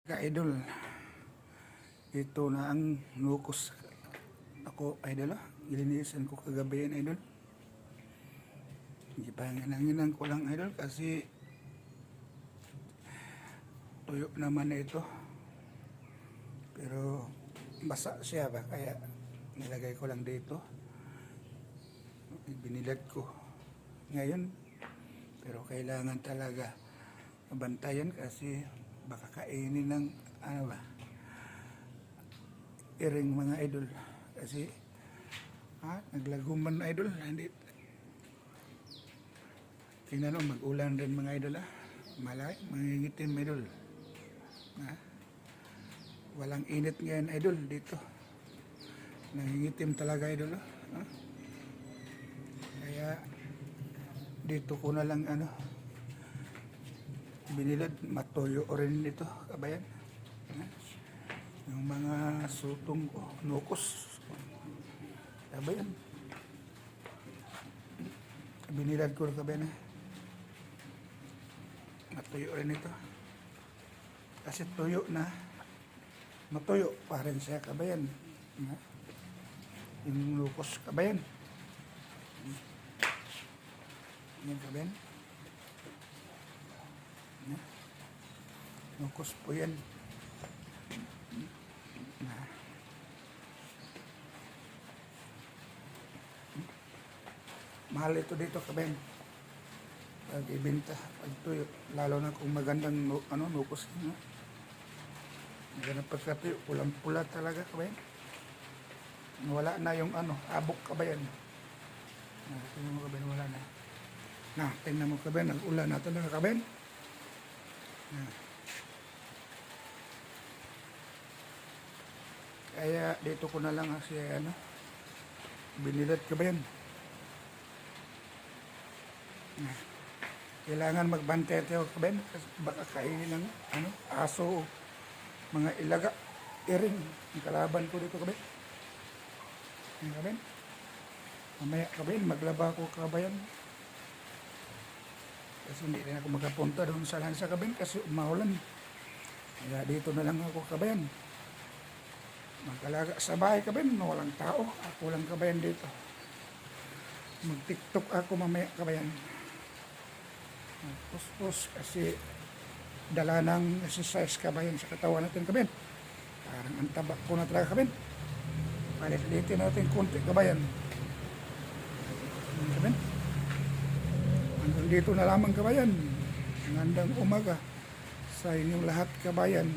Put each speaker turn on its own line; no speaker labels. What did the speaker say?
Ka-idol, ito na ang nukos ako, idol. Ilinisan ko kagabi yan, idol. Ipanginanginan ko lang, idol, kasi tuyo naman na ito. Pero basa siya ba, kaya nilagay ko lang dito. Binilad ko ngayon, pero kailangan talaga bantayan kasi baka kainin ng iring mga idol, kasi naglaguman, idol. Hindi, tingnan mo, mag-ulan rin mga idol. Malay, mangingitim, idol. Walang init ngayon, idol, dito. Nangingitim talaga, idol. Kaya dito ko na lang binilad, matuyo rin ito, kabayan. Yung mga sutong ko, nukos, kabayan. Binilad ko, kabayan. Matuyo rin ito. Kasi tuyo na, matuyo pa rin siya, kabayan. Yung nukos, kabayan. Yan, kabayan. Nukos po yan. Mahal ito dito, kabayan. Pag ibenta, pag tuyo, lalo na kung magandang nukos. Magandang pagkatuyo, pulang-pula talaga, kabayan. Wala na yung abok, kabayan. Tingnan mo, kabayan, wala na. Tingnan mo, kabayan, nag-ulan na talaga, kabayan. Kaya dito ko na lang kasi binilad, kabayan. Kailangan magbantay tayo, kabayan, kasi baka kainin ng aso, mga ilaga, iring. Ang kalaban ko dito, kabayan. Kabayan, mamaya, kabayan, maglaba ko, kabayan. Kasi hindi rin ako makapunta doon sa lansa, kabayan, kasi umaulan. Kaya dito na lang ako, kabayan. Magkalaga sa bahay, kabayan, walang tao. Ako lang, kabayan, dito. Mag-tiktok ako mamaya, kabayan. Puspos, kasi dala ng exercise, kabayan, sa katawan natin, kabayan. Parang ang tabak ko na talaga, kabayan. Palit-litin natin konti, kabayan. Kabayan. Hanggang dito na lamang, kabayan. Magandang umaga sa inyong lahat, kabayan.